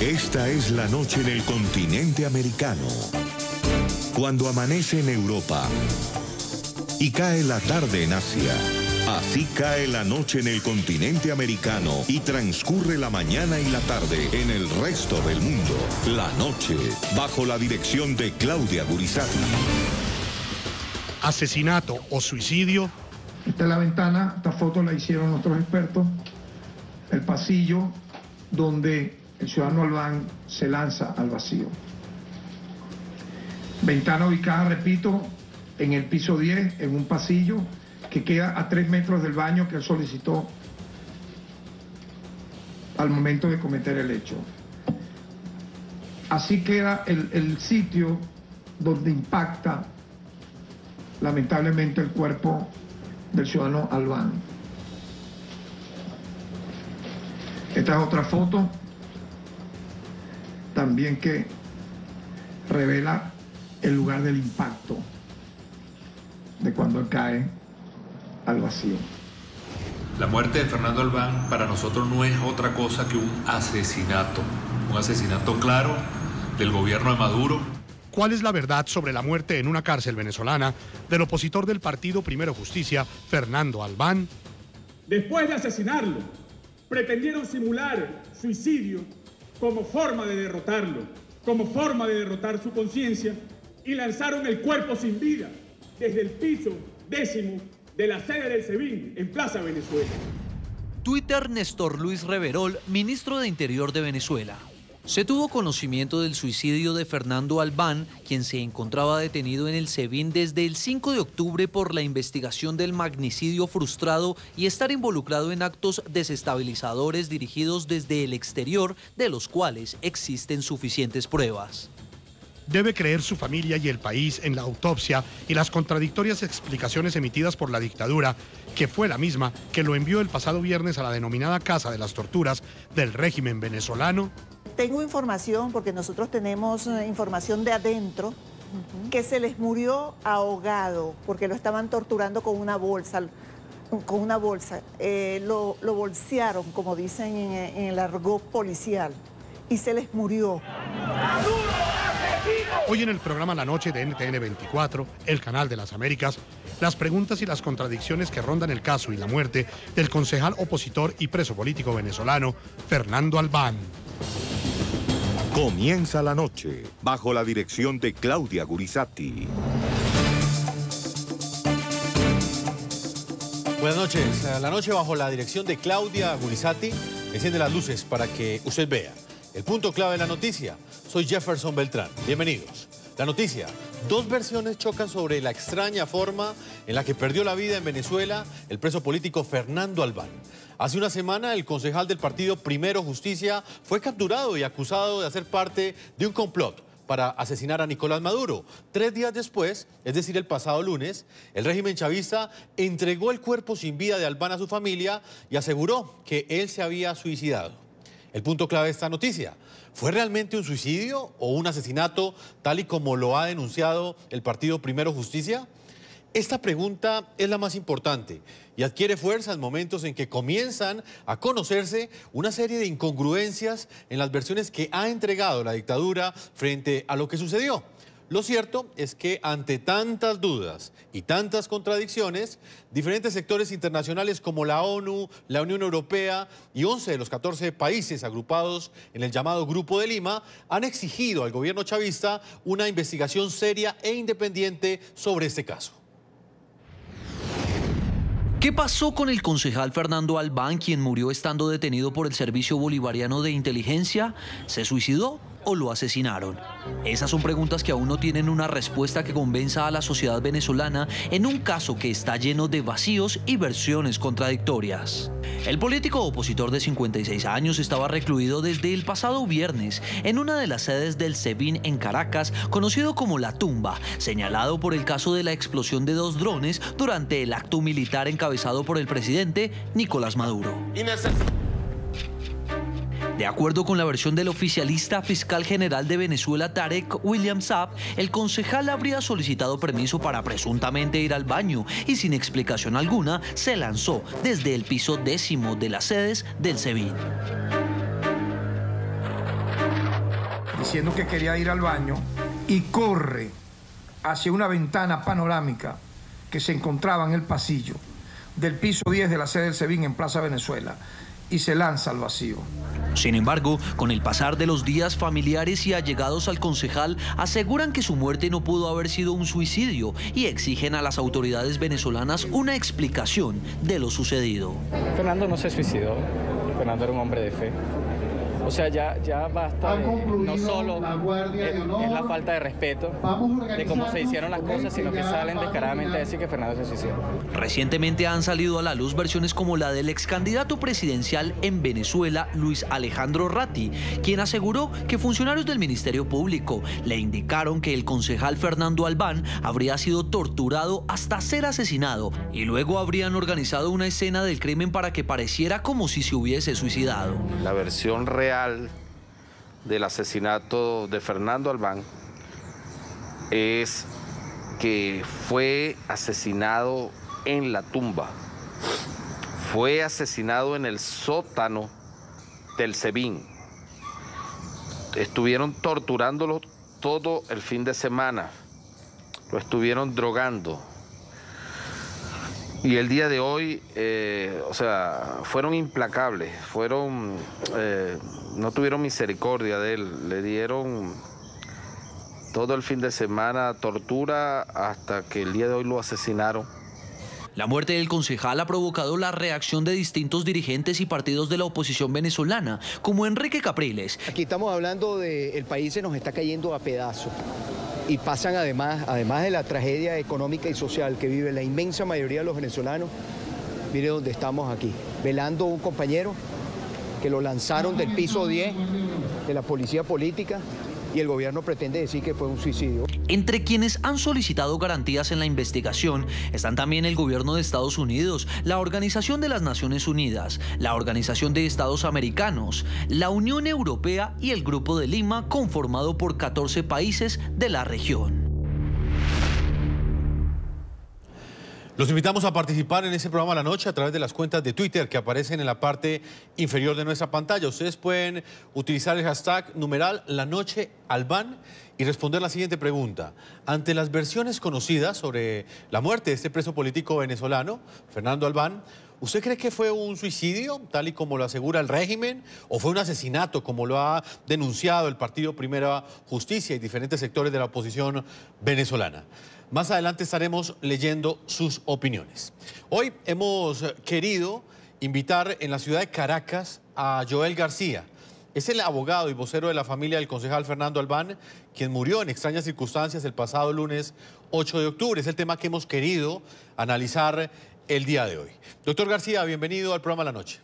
Esta es la noche en el continente americano. Cuando amanece en Europa y cae la tarde en Asia. Así cae la noche en el continente americano y transcurre la mañana y la tarde en el resto del mundo. La noche, bajo la dirección de Claudia Gurizati. Asesinato o suicidio. Esta es la ventana, esta foto la hicieron nuestros expertos. El pasillo donde el ciudadano Albán se lanza al vacío. Ventana ubicada, repito, en el piso 10, en un pasillo que queda a 3 metros del baño que él solicitó al momento de cometer el hecho. Así queda el sitio donde impacta lamentablemente el cuerpo del ciudadano Albán. Esta es otra foto también que revela el lugar del impacto de cuando él cae al vacío. La muerte de Fernando Albán para nosotros no es otra cosa que un asesinato claro del gobierno de Maduro. ¿Cuál es la verdad sobre la muerte en una cárcel venezolana del opositor del partido Primero Justicia, Fernando Albán? Después de asesinarlo, pretendieron simular suicidio como forma de derrotarlo, como forma de derrotar su conciencia, y lanzaron el cuerpo sin vida desde el piso 10º de la sede del SEBIN en Plaza Venezuela. Twitter Néstor Luis Reverol, ministro de Interior de Venezuela. Se tuvo conocimiento del suicidio de Fernando Albán, quien se encontraba detenido en el SEBIN desde el 5 de octubre por la investigación del magnicidio frustrado y estar involucrado en actos desestabilizadores dirigidos desde el exterior, de los cuales existen suficientes pruebas. ¿Debe creer su familia y el país en la autopsia y las contradictorias explicaciones emitidas por la dictadura, que fue la misma que lo envió el pasado viernes a la denominada Casa de las Torturas del régimen venezolano? Tengo información, porque nosotros tenemos información de adentro, que se les murió ahogado porque lo estaban torturando con una bolsa. Lo bolsearon, como dicen en el argot policial, y se les murió. Hoy en el programa La Noche de NTN 24, el canal de las Américas, las preguntas y las contradicciones que rondan el caso y la muerte del concejal opositor y preso político venezolano, Fernando Albán. Comienza la noche, bajo la dirección de Claudia Gurizati. Buenas noches. La noche bajo la dirección de Claudia Gurizati. Enciende las luces para que usted vea el punto clave de la noticia. Soy Jefferson Beltrán. Bienvenidos. La noticia. 2 versiones chocan sobre la extraña forma en la que perdió la vida en Venezuela el preso político Fernando Albán. Hace una semana, el concejal del partido Primero Justicia fue capturado y acusado de hacer parte de un complot para asesinar a Nicolás Maduro. 3 días después, es decir, el pasado lunes, el régimen chavista entregó el cuerpo sin vida de Albán a su familia y aseguró que él se había suicidado. El punto clave de esta noticia: ¿fue realmente un suicidio o un asesinato, tal y como lo ha denunciado el partido Primero Justicia? Esta pregunta es la más importante y adquiere fuerza en momentos en que comienzan a conocerse una serie de incongruencias en las versiones que ha entregado la dictadura frente a lo que sucedió. Lo cierto es que ante tantas dudas y tantas contradicciones, diferentes sectores internacionales como la ONU, la Unión Europea y 11 de los 14 países agrupados en el llamado Grupo de Lima han exigido al gobierno chavista una investigación seria e independiente sobre este caso. ¿Qué pasó con el concejal Fernando Albán, quien murió estando detenido por el Servicio Bolivariano de Inteligencia? ¿Se suicidó o lo asesinaron? Esas son preguntas que aún no tienen una respuesta que convenza a la sociedad venezolana en un caso que está lleno de vacíos y versiones contradictorias. El político opositor de 56 años estaba recluido desde el pasado viernes en una de las sedes del SEBIN en Caracas, conocido como La Tumba, señalado por el caso de la explosión de 2 drones durante el acto militar encabezado por el presidente Nicolás Maduro. De acuerdo con la versión del oficialista fiscal general de Venezuela, Tarek William Saab, el concejal habría solicitado permiso para presuntamente ir al baño y sin explicación alguna se lanzó desde el piso 10º de las sedes del SEBIN. diciendo que quería ir al baño y corre hacia una ventana panorámica que se encontraba en el pasillo del piso 10 de la sede del SEBIN en Plaza Venezuela y se lanza al vacío. Sin embargo, con el pasar de los días, familiares y allegados al concejal aseguran que su muerte no pudo haber sido un suicidio y exigen a las autoridades venezolanas una explicación de lo sucedido. Fernando no se suicidó, Fernando era un hombre de fe. O sea, ya basta no solo es la falta de respeto de cómo se hicieron las cosas, sino que salen descaradamente a decir que Fernando se suicidó. Recientemente han salido a la luz versiones como la del ex candidato presidencial en Venezuela, Luis Alejandro Ratti, quien aseguró que funcionarios del Ministerio Público le indicaron que el concejal Fernando Albán habría sido torturado hasta ser asesinado y luego habrían organizado una escena del crimen para que pareciera como si se hubiese suicidado. La versión real del asesinato de Fernando Albán es que fue asesinado en la tumba, fue asesinado en el sótano del SEBIN. Estuvieron torturándolo todo el fin de semana, lo estuvieron drogando. Y el día de hoy, fueron implacables, no tuvieron misericordia de él, le dieron todo el fin de semana tortura hasta que el día de hoy lo asesinaron. La muerte del concejal ha provocado la reacción de distintos dirigentes y partidos de la oposición venezolana, como Enrique Capriles. Aquí estamos hablando de el país se nos está cayendo a pedazos. Y pasan además de la tragedia económica y social que vive la inmensa mayoría de los venezolanos, mire dónde estamos aquí, velando a un compañero que lo lanzaron del piso 10 de la policía política y el gobierno pretende decir que fue un suicidio. Entre quienes han solicitado garantías en la investigación están también el gobierno de Estados Unidos, la Organización de las Naciones Unidas, la Organización de Estados Americanos, la Unión Europea y el Grupo de Lima, conformado por 14 países de la región. Los invitamos a participar en ese programa La Noche a través de las cuentas de Twitter que aparecen en la parte inferior de nuestra pantalla. Ustedes pueden utilizar el hashtag #LaNocheAlbán y responder la siguiente pregunta. Ante las versiones conocidas sobre la muerte de este preso político venezolano, Fernando Albán, ¿usted cree que fue un suicidio, tal y como lo asegura el régimen, o fue un asesinato, como lo ha denunciado el partido Primera Justicia y diferentes sectores de la oposición venezolana? Más adelante estaremos leyendo sus opiniones. Hoy hemos querido invitar en la ciudad de Caracas a Joel García. Es el abogado y vocero de la familia del concejal Fernando Albán, quien murió en extrañas circunstancias el pasado lunes 8 de octubre. Es el tema que hemos querido analizar el día de hoy. Doctor García, bienvenido al programa La Noche.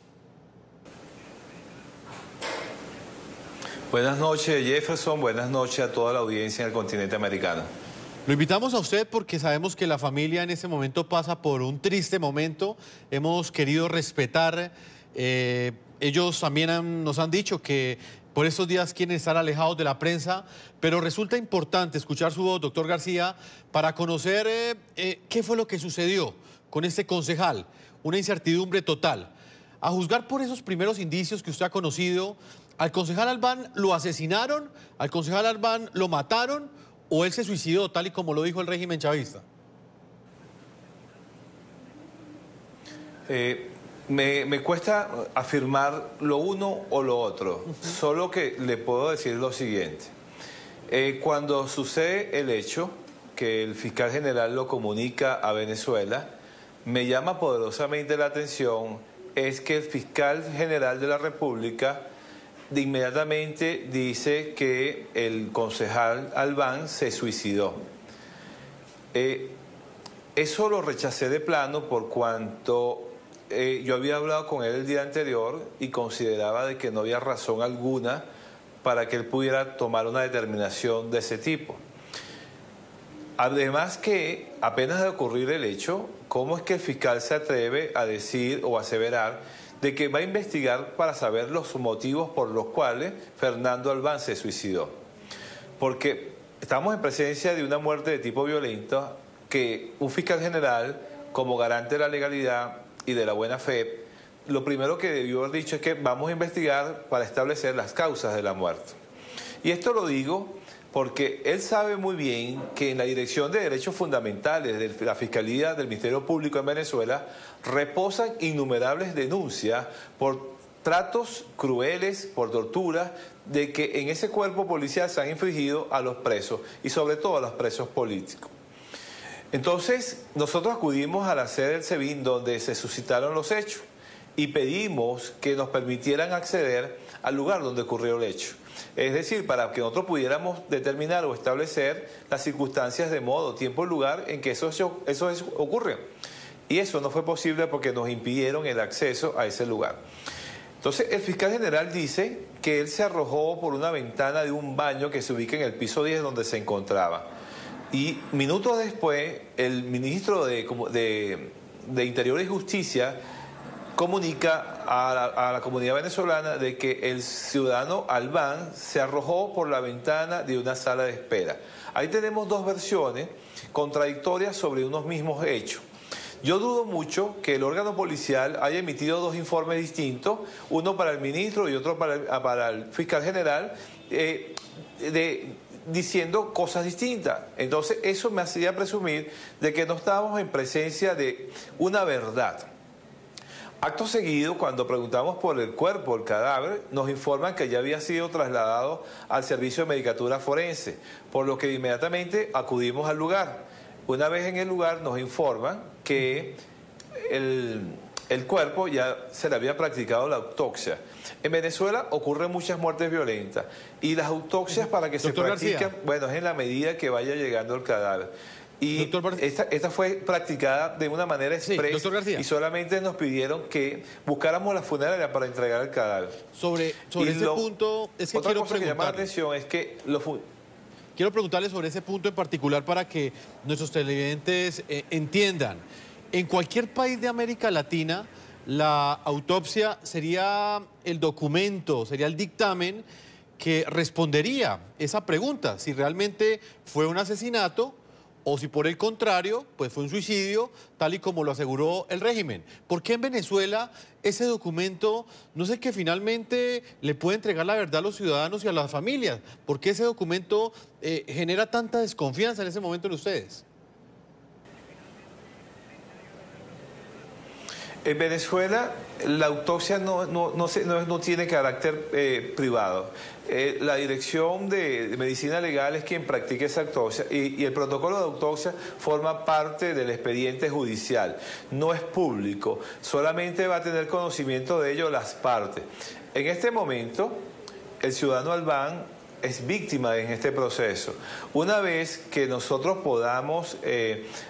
Buenas noches, Jefferson. Buenas noches a toda la audiencia en el continente americano. Lo invitamos a usted porque sabemos que la familia en este momento pasa por un triste momento. Hemos querido respetar. Ellos también nos han dicho que por estos días quieren estar alejados de la prensa, pero resulta importante escuchar su voz, doctor García, para conocer qué fue lo que sucedió con este concejal. Una incertidumbre total. A juzgar por esos primeros indicios que usted ha conocido, ¿al concejal Albán lo asesinaron? ¿Al concejal Albán lo mataron? ¿O él se suicidó, tal y como lo dijo el régimen chavista? Me cuesta afirmar lo uno o lo otro, solo que le puedo decir lo siguiente. Cuando sucede el hecho, que el fiscal general lo comunica a Venezuela, me llama poderosamente la atención es que el fiscal general de la República de inmediatamente dice que el concejal Albán se suicidó. Eso lo rechacé de plano por cuanto yo había hablado con él el día anterior y consideraba de que no había razón alguna para que él pudiera tomar una determinación de ese tipo. Además que apenas de ocurrir el hecho, ¿cómo es que el fiscal se atreve a decir o aseverar de que va a investigar para saber los motivos por los cuales Fernando Albán se suicidó? Porque estamos en presencia de una muerte de tipo violento que un fiscal general, como garante de la legalidad y de la buena fe, lo primero que debió haber dicho es que vamos a investigar para establecer las causas de la muerte. Y esto lo digo porque él sabe muy bien que en la Dirección de Derechos Fundamentales de la Fiscalía del Ministerio Público en Venezuela reposan innumerables denuncias por tratos crueles, por tortura, de que en ese cuerpo policial se han infligido a los presos y sobre todo a los presos políticos. Entonces, nosotros acudimos a la sede del SEBIN donde se suscitaron los hechos y pedimos que nos permitieran acceder al lugar donde ocurrió el hecho. Es decir, para que nosotros pudiéramos determinar o establecer las circunstancias de modo, tiempo y lugar en que esos hechos ocurren. Y eso no fue posible porque nos impidieron el acceso a ese lugar. Entonces, el fiscal general dice que él se arrojó por una ventana de un baño que se ubica en el piso 10 donde se encontraba. Y minutos después, el ministro de Interior y Justicia comunica a la comunidad venezolana de que el ciudadano Albán se arrojó por la ventana de una sala de espera. Ahí tenemos dos versiones contradictorias sobre unos mismos hechos. Yo dudo mucho que el órgano policial haya emitido dos informes distintos, uno para el ministro y otro para el fiscal general, diciendo cosas distintas. Entonces eso me hacía presumir de que no estábamos en presencia de una verdad. Acto seguido, cuando preguntamos por el cuerpo, el cadáver, nos informan que ya había sido trasladado al servicio de medicatura forense, por lo que inmediatamente acudimos al lugar. Una vez en el lugar nos informan que el cuerpo ya se le había practicado la autopsia. En Venezuela ocurren muchas muertes violentas y las autopsias para que se practiquen, bueno, es en la medida que vaya llegando el cadáver. Y esta fue practicada de una manera expresa y solamente nos pidieron que buscáramos la funeraria para entregar el cadáver. Sobre ese punto, es que otra quiero cosa que llama la atención es que quiero preguntarle sobre ese punto en particular para que nuestros televidentes entiendan. En cualquier país de América Latina, la autopsia sería el documento, sería el dictamen que respondería esa pregunta, si realmente fue un asesinato o si por el contrario, pues fue un suicidio, tal y como lo aseguró el régimen. ¿Por qué en Venezuela ese documento, no sé, que finalmente le puede entregar la verdad a los ciudadanos y a las familias? ¿Por qué ese documento genera tanta desconfianza en ese momento en ustedes? En Venezuela la autopsia no tiene carácter privado. La Dirección de Medicina Legal es quien practica esa autopsia y el protocolo de autopsia forma parte del expediente judicial. No es público, solamente va a tener conocimiento de ello las partes. En este momento, el ciudadano Albán es víctima en este proceso. Una vez que nosotros podamos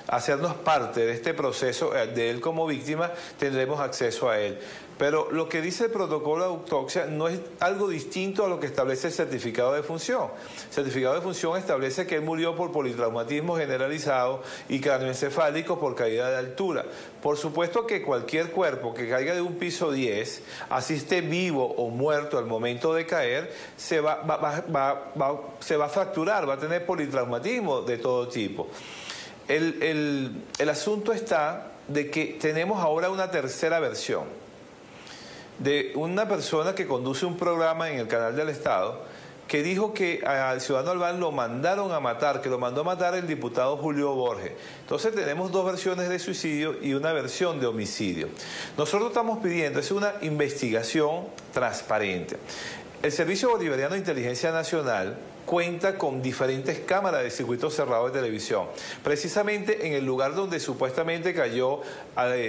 hacernos parte de este proceso, de él como víctima, tendremos acceso a él. Pero lo que dice el protocolo de autopsia no es algo distinto a lo que establece el certificado de función. El certificado de función establece que él murió por politraumatismo generalizado y cráneoencefálico por caída de altura. Por supuesto que cualquier cuerpo que caiga de un piso 10, así esté vivo o muerto al momento de caer, se va a fracturar, va a tener politraumatismo de todo tipo. El asunto está de que tenemos ahora una tercera versión de una persona que conduce un programa en el canal del Estado que dijo que al ciudadano Albán lo mandaron a matar, que lo mandó a matar el diputado Julio Borges. Entonces tenemos dos versiones de suicidio y una versión de homicidio. Nosotros estamos pidiendo, es una investigación transparente. El Servicio Bolivariano de Inteligencia Nacional cuenta con diferentes cámaras de circuito cerrado de televisión. Precisamente en el lugar donde supuestamente cayó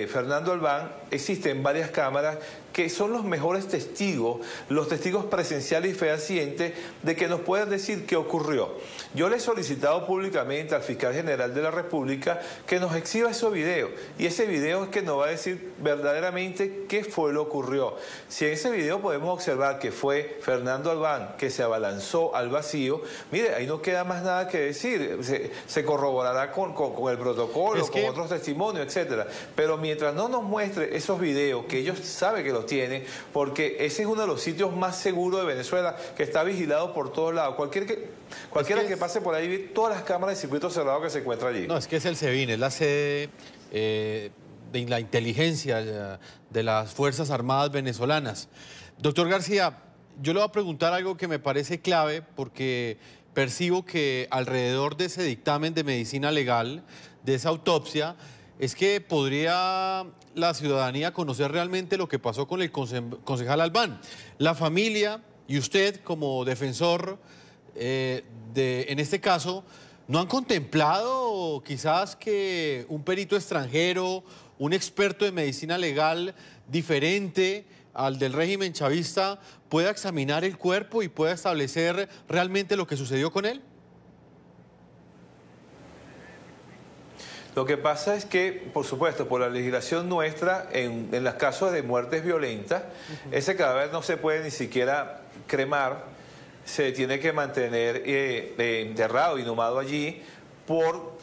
Fernando Albán, existen varias cámaras que son los mejores testigos, los testigos presenciales y fehacientes de que nos puedan decir qué ocurrió. Yo le he solicitado públicamente al fiscal general de la República que nos exhiba esos videos, y ese video es que nos va a decir verdaderamente qué fue lo que ocurrió. Si en ese video podemos observar que fue Fernando Albán que se abalanzó al vacío, mire, ahí no queda más nada que decir, se corroborará con el protocolo, con otros testimonios, etcétera. Pero mientras no nos muestre esos videos, que ellos saben que los tienen, porque ese es uno de los sitios más seguros de Venezuela, que está vigilado por todos lados. Cualquiera que pase por ahí, ve todas las cámaras de circuito cerrado que se encuentran allí. No, es que es el SEBIN, es la sede de la inteligencia de las Fuerzas Armadas venezolanas. Doctor García, yo le voy a preguntar algo que me parece clave porque percibo que alrededor de ese dictamen de medicina legal, de esa autopsia, es que podría la ciudadanía conocer realmente lo que pasó con el concejal Albán. La familia y usted como defensor en este caso, ¿no han contemplado quizás que un perito extranjero, un experto de medicina legal diferente al del régimen chavista pueda examinar el cuerpo y pueda establecer realmente lo que sucedió con él? Lo que pasa es que, por supuesto, por la legislación nuestra, en los casos de muertes violentas, ese cadáver no se puede ni siquiera cremar, se tiene que mantener enterrado, inhumado allí, por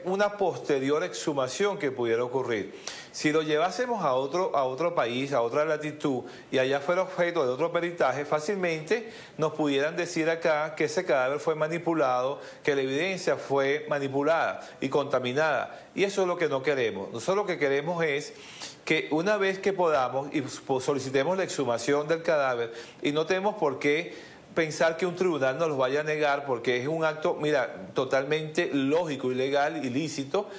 una posterior exhumación que pudiera ocurrir. Si lo llevásemos a otro país, a otra latitud, y allá fuera objeto de otro peritaje, fácilmente nos pudieran decir acá que ese cadáver fue manipulado, que la evidencia fue manipulada y contaminada. Y eso es lo que no queremos. Nosotros lo que queremos es que una vez que podamos y solicitemos la exhumación del cadáver, y no tenemos por qué pensar que un tribunal nos lo vaya a negar, porque es un acto, mira, totalmente lógico, ilegal, ilícito.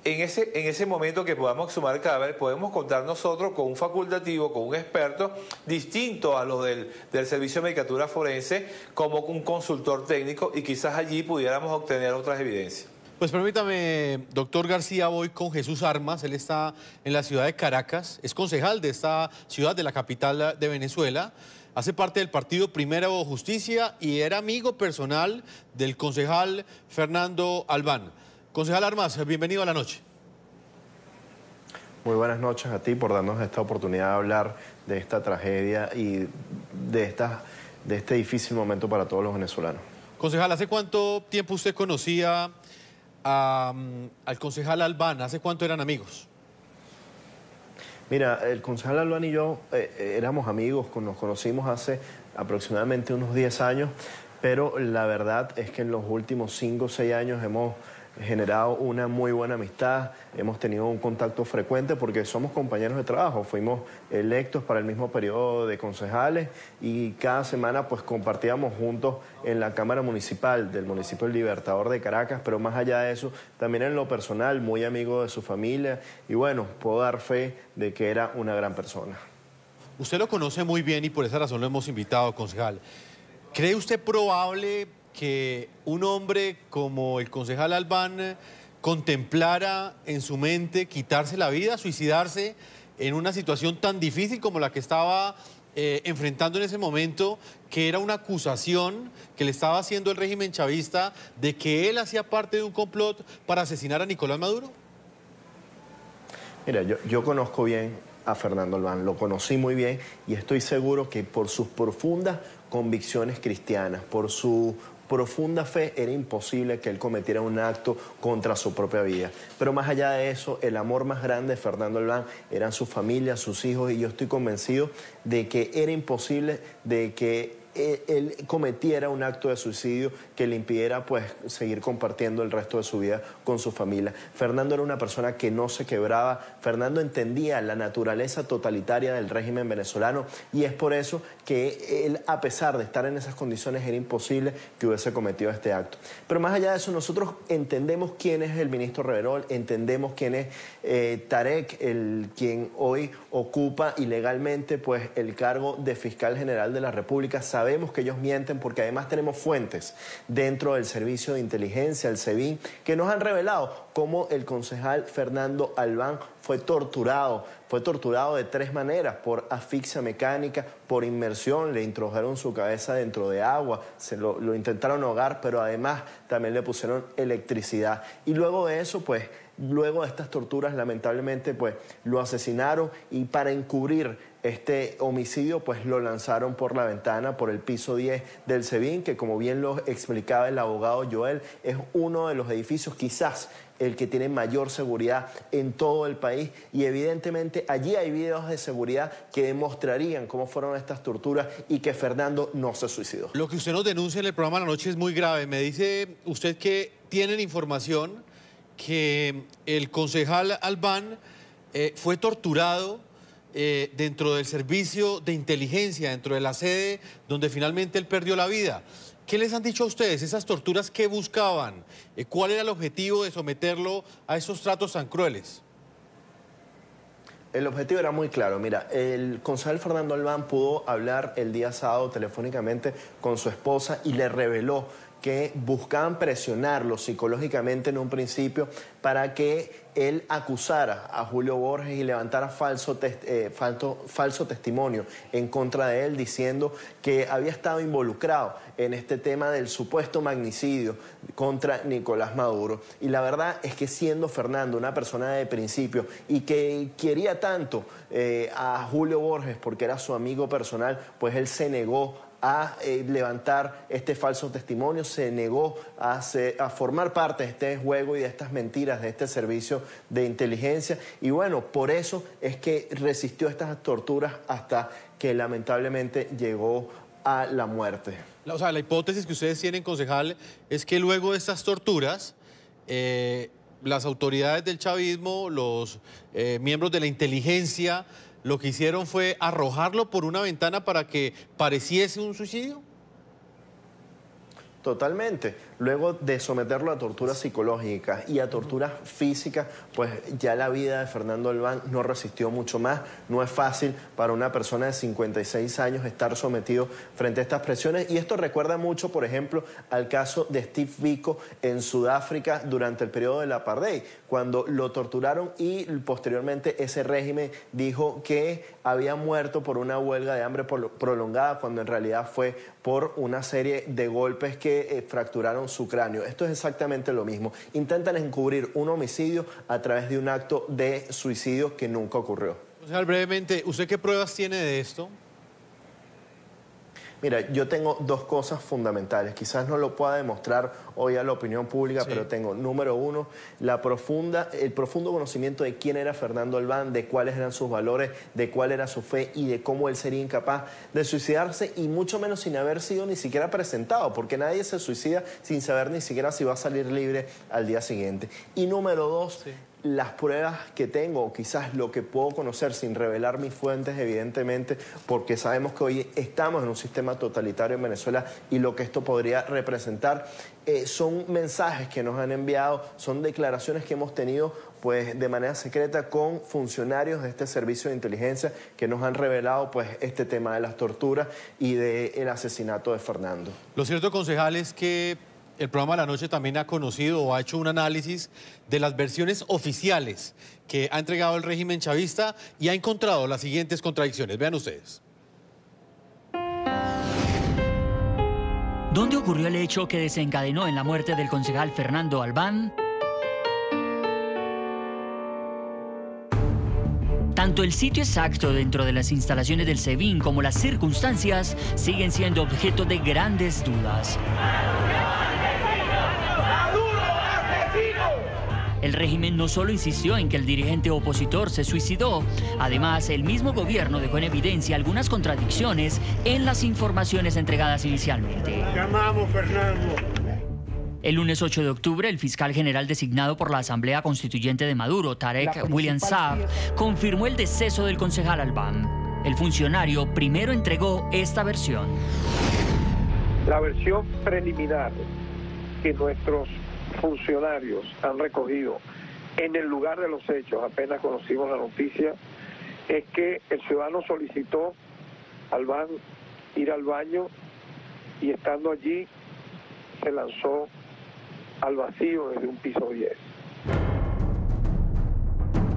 En ese momento que podamos exhumar el cadáver, podemos contar nosotros con un facultativo, con un experto distinto a los del Servicio de Medicatura Forense, como un consultor técnico, y quizás allí pudiéramos obtener otras evidencias. Pues permítame, doctor García, voy con Jesús Armas. Él está en la ciudad de Caracas, es concejal de esta ciudad, de la capital de Venezuela. Hace parte del partido Primero Justicia y era amigo personal del concejal Fernando Albán. Concejal Armas, bienvenido a la noche. Muy buenas noches a ti por darnos esta oportunidad de hablar de esta tragedia y de este difícil momento para todos los venezolanos. Concejal, ¿hace cuánto tiempo usted conocía al concejal Albán? ¿Hace cuánto eran amigos? Mira, el concejal Albán y yo éramos amigos, nos conocimos hace aproximadamente unos 10 años, pero la verdad es que en los últimos 5 o 6 años hemos generado una muy buena amistad, hemos tenido un contacto frecuente porque somos compañeros de trabajo, fuimos electos para el mismo periodo de concejales y cada semana pues compartíamos juntos en la Cámara Municipal del municipio Libertador de Caracas, pero más allá de eso, también en lo personal, muy amigo de su familia y bueno, puedo dar fe de que era una gran persona. Usted lo conoce muy bien y por esa razón lo hemos invitado, concejal. ¿Cree usted probable que un hombre como el concejal Albán contemplara en su mente quitarse la vida, suicidarse en una situación tan difícil como la que estaba enfrentando en ese momento, que era una acusación que le estaba haciendo el régimen chavista de que él hacía parte de un complot para asesinar a Nicolás Maduro? Mira, yo conozco bien a Fernando Albán, lo conocí muy bien y estoy seguro que por sus profundas convicciones cristianas, por su profunda fe, era imposible que él cometiera un acto contra su propia vida. Pero más allá de eso, el amor más grande de Fernando Albán eran su familia, sus hijos, y yo estoy convencido de que era imposible de que él cometiera un acto de suicidio que le impidiera pues seguir compartiendo el resto de su vida con su familia. Fernando era una persona que no se quebraba, Fernando entendía la naturaleza totalitaria del régimen venezolano y es por eso que él, a pesar de estar en esas condiciones, era imposible que hubiese cometido este acto. Pero más allá de eso, nosotros entendemos quién es el ministro Reverol, entendemos quién es Tarek, quien hoy ocupa ilegalmente pues el cargo de fiscal general de la República. Sabemos que ellos mienten porque además tenemos fuentes dentro del Servicio de Inteligencia, el SEBIN, que nos han revelado cómo el concejal Fernando Albán fue torturado de 3 maneras: por asfixia mecánica, por inmersión, le introdujeron su cabeza dentro de agua, lo intentaron ahogar, pero además también le pusieron electricidad. Y luego de eso, pues, luego de estas torturas, lamentablemente, pues, lo asesinaron y para encubrir este homicidio, pues lo lanzaron por la ventana, por el piso 10 del SEBIN, que como bien lo explicaba el abogado Joel, es uno de los edificios, quizás el que tiene mayor seguridad en todo el país, y evidentemente allí hay videos de seguridad que demostrarían cómo fueron estas torturas y que Fernando no se suicidó. Lo que usted nos denuncia en el programa La Noche es muy grave. Me dice usted que tienen información que el concejal Albán fue torturado dentro del servicio de inteligencia, dentro de la sede donde finalmente él perdió la vida. ¿Qué les han dicho a ustedes? ¿Esas torturas qué buscaban? ¿Cuál era el objetivo de someterlo a esos tratos tan crueles? El objetivo era muy claro. Mira, el concejal Fernando Albán pudo hablar el día sábado telefónicamente con su esposa y le reveló que buscaban presionarlo psicológicamente en un principio para que él acusara a Julio Borges y levantara falso testimonio en contra de él, diciendo que había estado involucrado en este tema del supuesto magnicidio contra Nicolás Maduro. Y la verdad es que siendo Fernando una persona de principio y que quería tanto a Julio Borges porque era su amigo personal, pues él se negó a levantar este falso testimonio, se negó a formar parte de este juego y de estas mentiras de este servicio de inteligencia. Y bueno, por eso es que resistió estas torturas hasta que lamentablemente llegó a la muerte. O sea, la hipótesis que ustedes tienen, concejal, es que luego de estas torturas, las autoridades del chavismo, los miembros de la inteligencia, lo que hicieron fue arrojarlo por una ventana para que pareciese un suicidio. Totalmente. Luego de someterlo a torturas psicológicas y a torturas físicas, pues ya la vida de Fernando Albán no resistió mucho más. No es fácil para una persona de 56 años estar sometido frente a estas presiones. Y esto recuerda mucho, por ejemplo, al caso de Steve Biko en Sudáfrica durante el periodo del apartheid, cuando lo torturaron y posteriormente ese régimen dijo que había muerto por una huelga de hambre prolongada, cuando en realidad fue por una serie de golpes que fracturaron su cráneo. Esto es exactamente lo mismo. Intentan encubrir un homicidio a través de un acto de suicidio que nunca ocurrió. Concejal, brevemente, ¿usted qué pruebas tiene de esto? Mira, yo tengo dos cosas fundamentales. Quizás no lo pueda demostrar hoy a la opinión pública, sí, pero tengo, número uno, el profundo conocimiento de quién era Fernando Albán, de cuáles eran sus valores, de cuál era su fe y de cómo él sería incapaz de suicidarse, y mucho menos sin haber sido ni siquiera presentado, porque nadie se suicida sin saber ni siquiera si va a salir libre al día siguiente. Y número dos, sí, las pruebas que tengo, o quizás lo que puedo conocer sin revelar mis fuentes, evidentemente, porque sabemos que hoy estamos en un sistema totalitario en Venezuela y lo que esto podría representar son mensajes que nos han enviado, son declaraciones que hemos tenido pues de manera secreta con funcionarios de este servicio de inteligencia que nos han revelado pues este tema de las torturas y del asesinato de Fernando. Lo cierto, concejal, es que el programa La Noche también ha conocido o ha hecho un análisis de las versiones oficiales que ha entregado el régimen chavista y ha encontrado las siguientes contradicciones. Vean ustedes. ¿Dónde ocurrió el hecho que desencadenó en la muerte del concejal Fernando Albán? Tanto el sitio exacto dentro de las instalaciones del SEBIN como las circunstancias siguen siendo objeto de grandes dudas. El régimen no solo insistió en que el dirigente opositor se suicidó, además el mismo gobierno dejó en evidencia algunas contradicciones en las informaciones entregadas inicialmente. Llamamos, Fernando. El lunes 8 de octubre, el fiscal general designado por la Asamblea Constituyente de Maduro, Tarek William Saab, confirmó el deceso del concejal Albán. El funcionario primero entregó esta versión. La versión preliminar que nuestros funcionarios han recogido en el lugar de los hechos, apenas conocimos la noticia, es que el ciudadano solicitó a Albán ir al baño y estando allí se lanzó al vacío desde un piso 10.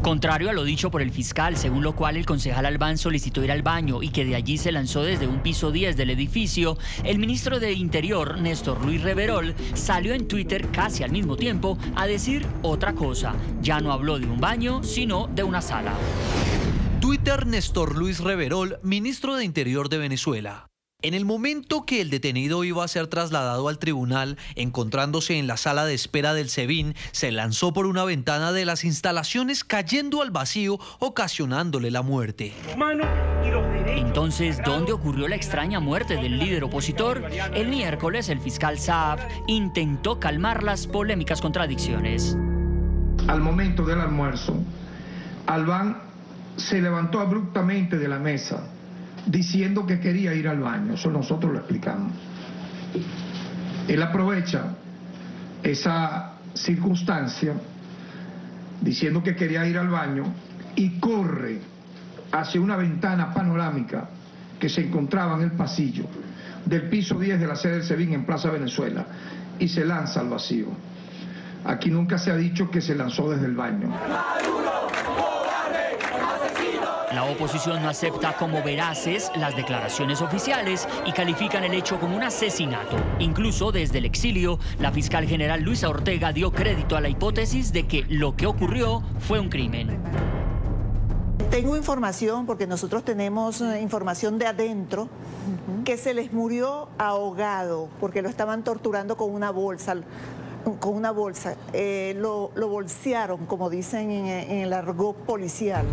Contrario a lo dicho por el fiscal, según lo cual el concejal Albán solicitó ir al baño y que de allí se lanzó desde un piso 10 del edificio, el ministro de Interior, Néstor Luis Reverol, salió en Twitter casi al mismo tiempo a decir otra cosa. Ya no habló de un baño, sino de una sala. Twitter Néstor Luis Reverol, ministro de Interior de Venezuela. En el momento que el detenido iba a ser trasladado al tribunal, encontrándose en la sala de espera del SEBIN, se lanzó por una ventana de las instalaciones cayendo al vacío, ocasionándole la muerte. Entonces, ¿dónde ocurrió la extraña muerte del líder opositor? El miércoles, el fiscal Saab intentó calmar las polémicas contradicciones. Al momento del almuerzo, Albán se levantó abruptamente de la mesa diciendo que quería ir al baño. Eso nosotros lo explicamos. Él aprovecha esa circunstancia diciendo que quería ir al baño y corre hacia una ventana panorámica que se encontraba en el pasillo del piso 10 de la sede del SEBIN en Plaza Venezuela y se lanza al vacío. Aquí nunca se ha dicho que se lanzó desde el baño. La oposición no acepta como veraces las declaraciones oficiales y califican el hecho como un asesinato. Incluso desde el exilio, la fiscal general Luisa Ortega dio crédito a la hipótesis de que lo que ocurrió fue un crimen. Tengo información, porque nosotros tenemos información de adentro, que se les murió ahogado porque lo estaban torturando con una bolsa. Lo bolsearon, como dicen en el argot policial.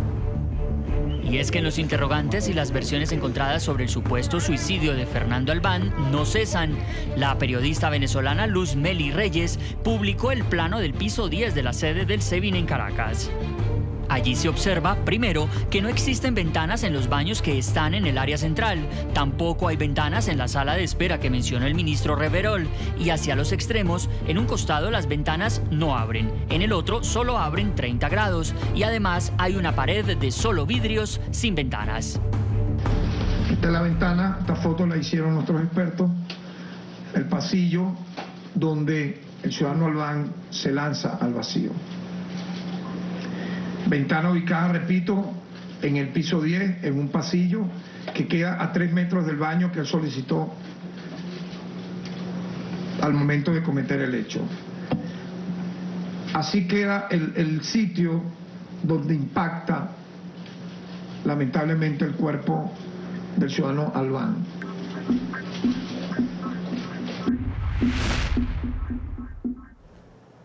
Y es que en los interrogantes y las versiones encontradas sobre el supuesto suicidio de Fernando Albán no cesan. La periodista venezolana Luz Meli Reyes publicó el plano del piso 10 de la sede del SEBIN en Caracas. Allí se observa, primero, que no existen ventanas en los baños que están en el área central. Tampoco hay ventanas en la sala de espera que mencionó el ministro Reverol. Y hacia los extremos, en un costado las ventanas no abren. En el otro solo abren 30 grados. Y además hay una pared de solo vidrios sin ventanas. Esta es la ventana, esta foto la hicieron nuestros expertos. El pasillo donde el ciudadano Albán se lanza al vacío. Ventana ubicada, repito, en el piso 10, en un pasillo que queda a 3 metros del baño que él solicitó al momento de cometer el hecho. Así queda el sitio donde impacta lamentablemente el cuerpo del ciudadano Albán.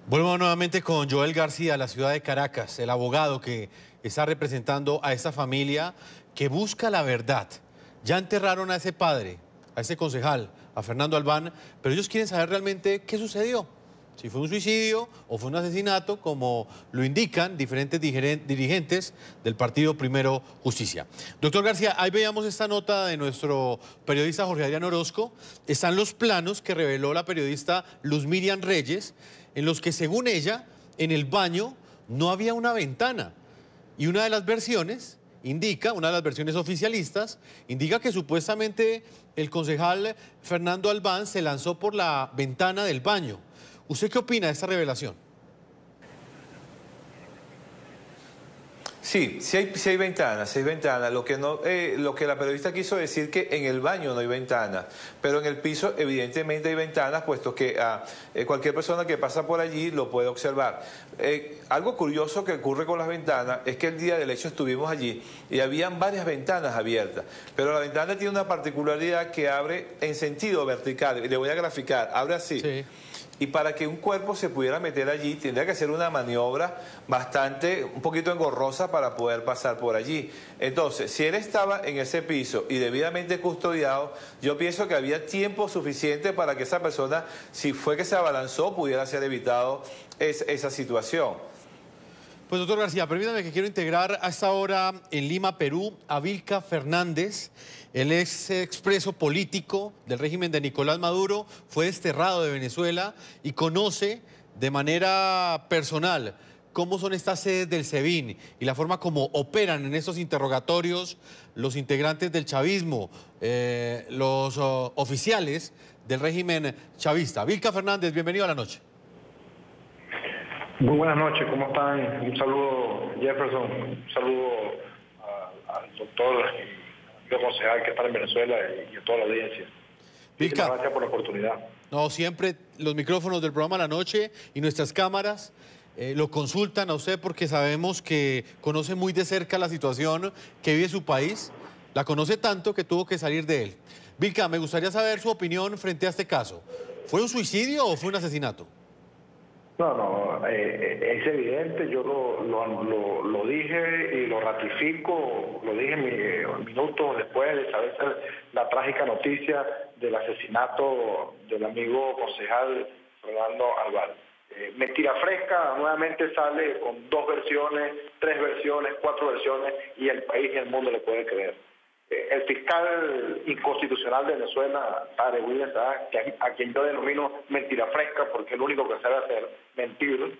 Vuelvo nuevamente con Joel García, la ciudad de Caracas, el abogado que está representando a esa familia que busca la verdad. Ya enterraron a ese padre, a ese concejal, a Fernando Albán, pero ellos quieren saber realmente qué sucedió. Si fue un suicidio o fue un asesinato, como lo indican diferentes dirigentes del partido Primero Justicia. Doctor García, ahí veíamos esta nota de nuestro periodista Jorge Adrián Orozco. Están los planos que reveló la periodista Luz Miriam Reyes, en los que, según ella, en el baño no había una ventana. Y una de las versiones indica, una de las versiones oficialistas, indica que supuestamente el concejal Fernando Albán se lanzó por la ventana del baño. ¿Usted qué opina de esta revelación? Sí hay ventanas, Lo que la periodista quiso decir que en el baño no hay ventanas, pero en el piso evidentemente hay ventanas, puesto que cualquier persona que pasa por allí lo puede observar. Algo curioso que ocurre con las ventanas es que el día del hecho estuvimos allí y habían varias ventanas abiertas, pero la ventana tiene una particularidad que abre en sentido vertical, y le voy a graficar, abre así. Sí. Y para que un cuerpo se pudiera meter allí, tendría que hacer una maniobra un poquito engorrosa para poder pasar por allí. Entonces, si él estaba en ese piso y debidamente custodiado, yo pienso que había tiempo suficiente para que esa persona, si fue que se abalanzó, pudiera ser evitado esa situación. Pues, doctor García, permítame que quiero integrar a esta hora en Lima, Perú, a Vilca Fernández. Él es expreso político del régimen de Nicolás Maduro, fue desterrado de Venezuela y conoce de manera personal cómo son estas sedes del SEBIN y la forma como operan en estos interrogatorios los integrantes del chavismo, los oficiales del régimen chavista. Vilca Fernández, bienvenido a la noche. Muy buenas noches, ¿cómo están? Un saludo, Jefferson, un saludo al doctor concejal que está en Venezuela y a toda la audiencia. Vilca, gracias por la oportunidad. No, siempre los micrófonos del programa La Noche y nuestras cámaras lo consultan a usted porque sabemos que conoce muy de cerca la situación que vive su país, la conoce tanto que tuvo que salir de él. Vilca, me gustaría saber su opinión frente a este caso. ¿Fue un suicidio o fue un asesinato? No, es evidente, yo lo dije y lo ratifico, lo dije minutos después de saber la trágica noticia del asesinato del amigo concejal Fernando Albán. Mentira Fresca nuevamente sale con 2 versiones, 3 versiones, 4 versiones, y el país y el mundo le puede creer. El fiscal inconstitucional de Venezuela, padre William Saá, a quien yo denomino mentira fresca, porque es lo único que sabe hacer, mentir,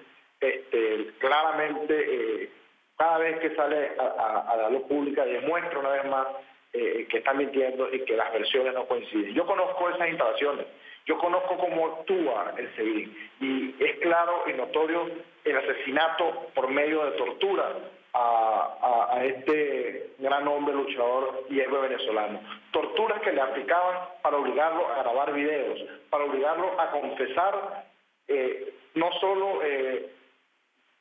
claramente cada vez que sale a la luz pública demuestra una vez más que está mintiendo y que las versiones no coinciden. Yo conozco esas instalaciones, yo conozco cómo actúa el SEBIN y es claro y notorio el asesinato por medio de tortura a este gran hombre luchador y héroe venezolano. Torturas que le aplicaban para obligarlo a grabar videos, para obligarlo a confesar no solo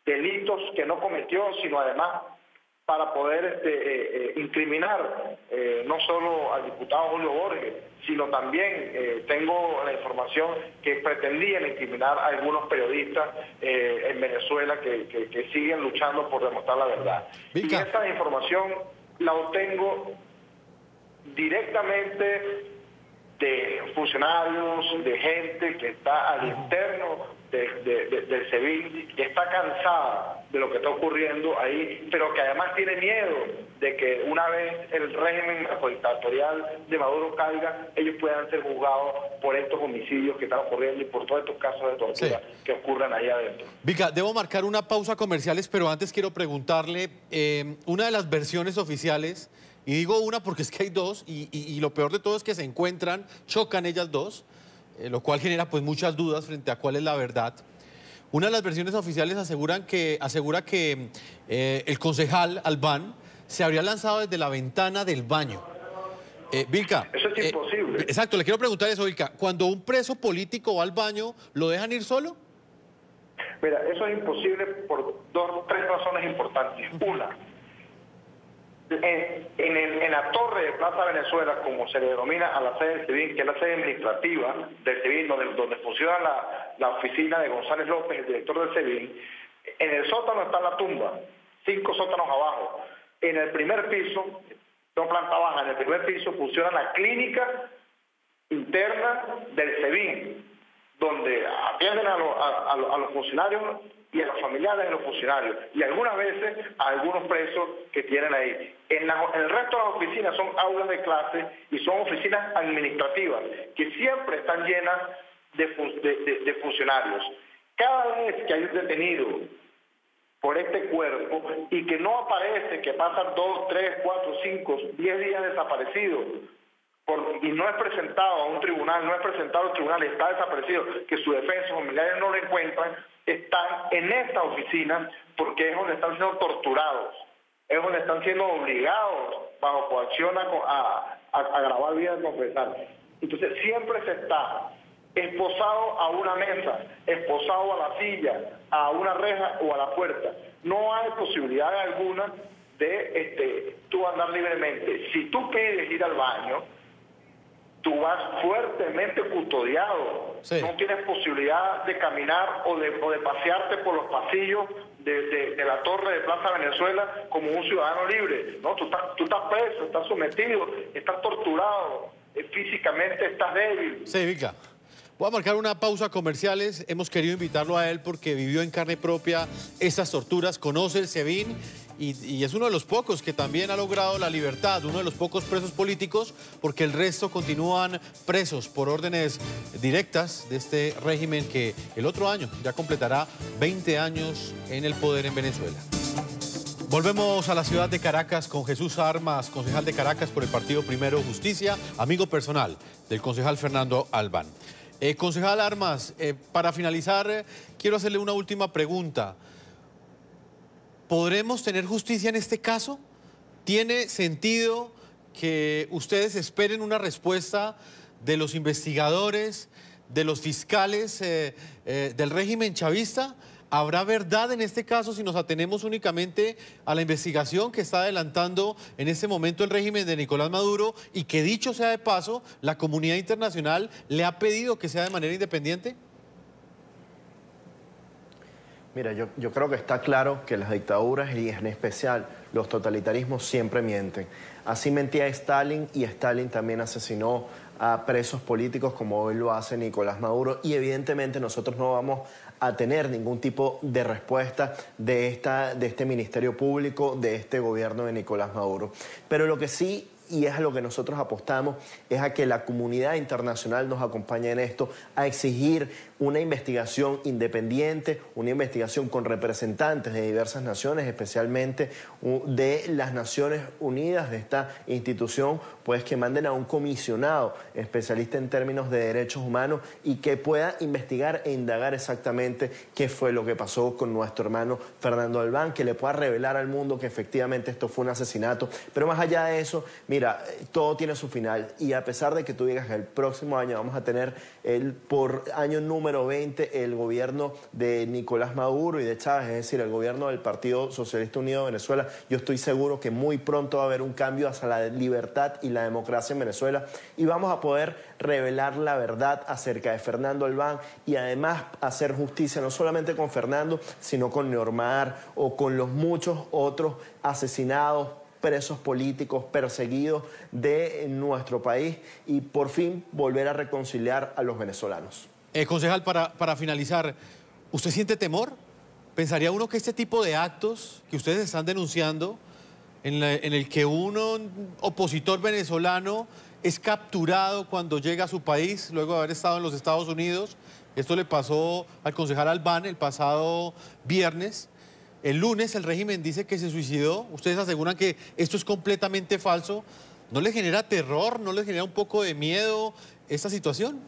delitos que no cometió, sino además para poder incriminar no solo al diputado Julio Borges, sino también tengo la información que pretendían incriminar a algunos periodistas en Venezuela que siguen luchando por demostrar la verdad. Y esa información la obtengo directamente de funcionarios, de gente que está al interno del SEBIN, que está cansada de lo que está ocurriendo ahí, pero que además tiene miedo de que una vez el régimen dictatorial de Maduro caiga, ellos puedan ser juzgados por estos homicidios que están ocurriendo y por todos estos casos de tortura que ocurren ahí adentro. Vika, debo marcar una pausa comerciales, pero antes quiero preguntarle, una de las versiones oficiales, y digo una porque es que hay dos, y lo peor de todo es que se encuentran, chocan ellas dos, lo cual genera pues muchas dudas frente a cuál es la verdad. Una de las versiones oficiales asegura que el concejal Albán se habría lanzado desde la ventana del baño. Vilca. Eso es imposible. Exacto, le quiero preguntar eso, Vilca. Cuando un preso político va al baño, ¿lo dejan ir solo? Mira, eso es imposible por tres razones importantes. Una, en la torre de Plaza Venezuela, como se le denomina a la sede del SEBIN, que es la sede administrativa del SEBIN, donde funciona la oficina de González López, el director del SEBIN, en el sótano está la tumba, 5 sótanos abajo. En el primer piso, no planta baja, en el primer piso funciona la clínica interna del SEBIN, donde atienden a los funcionarios y a los familiares de los funcionarios, y algunas veces a algunos presos que tienen ahí. En el resto de las oficinas son aulas de clase y son oficinas administrativas, que siempre están llenas de funcionarios. Cada vez que hay un detenido por este cuerpo y que no aparece, que pasan 2, 3, 4, 5, 10 días desaparecido, y no es presentado a un tribunal, no es presentado al tribunal, está desaparecido, que su defensa, familiares no lo encuentran, están en esta oficina porque es donde están siendo torturados, es donde están siendo obligados bajo coacción a grabar videos, a confesar. Entonces siempre se está esposado a una mesa, esposado a la silla, a una reja o a la puerta. No hay posibilidad alguna de tú andar libremente. Si tú pides ir al baño, tú vas fuertemente custodiado. Sí. No tienes posibilidad de caminar o de pasearte por los pasillos de la torre de Plaza Venezuela como un ciudadano libre. No, tú estás preso, estás sometido, estás torturado, físicamente estás débil. Sí, Vilca. Voy a marcar una pausa comerciales. Hemos querido invitarlo a él porque vivió en carne propia estas torturas, conoce el SEBIN y es uno de los pocos que también ha logrado la libertad, uno de los pocos presos políticos, porque el resto continúan presos por órdenes directas de este régimen que el otro año ya completará 20 años en el poder en Venezuela. Volvemos a la ciudad de Caracas con Jesús Armas, concejal de Caracas por el Partido Primero Justicia, amigo personal del concejal Fernando Albán. Concejal Armas, para finalizar, quiero hacerle una última pregunta. ¿Podremos tener justicia en este caso? ¿Tiene sentido que ustedes esperen una respuesta de los investigadores, de los fiscales del régimen chavista? ¿Habrá verdad en este caso si nos atenemos únicamente a la investigación que está adelantando en este momento el régimen de Nicolás Maduro y que, dicho sea de paso, la comunidad internacional le ha pedido que sea de manera independiente? Mira, yo creo que está claro que las dictaduras y en especial los totalitarismos siempre mienten. Así mentía Stalin y Stalin también asesinó a presos políticos como hoy lo hace Nicolás Maduro, y evidentemente nosotros no vamos a tener ningún tipo de respuesta de este Ministerio Público, de este gobierno de Nicolás Maduro. Pero lo que sí, y es a lo que nosotros apostamos, es a que la comunidad internacional nos acompañe en esto, a exigir una investigación independiente, una investigación con representantes de diversas naciones, especialmente de las Naciones Unidas, de esta institución, pues que manden a un comisionado especialista en términos de derechos humanos y que pueda investigar e indagar exactamente qué fue lo que pasó con nuestro hermano Fernando Albán, que le pueda revelar al mundo que efectivamente esto fue un asesinato. Pero más allá de eso, mira, todo tiene su final, y a pesar de que tú digas que el próximo año vamos a tener por año número 20 el gobierno de Nicolás Maduro y de Chávez, es decir, el gobierno del Partido Socialista Unido de Venezuela, yo estoy seguro que muy pronto va a haber un cambio hacia la libertad y la democracia en Venezuela, y vamos a poder revelar la verdad acerca de Fernando Albán y además hacer justicia no solamente con Fernando, sino con Neormar o con los muchos otros asesinados, presos políticos, perseguidos de nuestro país, y por fin volver a reconciliar a los venezolanos. Concejal, para finalizar, ¿usted siente temor? ¿Pensaría uno que este tipo de actos que ustedes están denunciando, en el que un opositor venezolano es capturado cuando llega a su país, luego de haber estado en los Estados Unidos, esto le pasó al concejal Albán el pasado viernes, el lunes el régimen dice que se suicidó, ustedes aseguran que esto es completamente falso, ¿no les genera terror, no les genera un poco de miedo esta situación?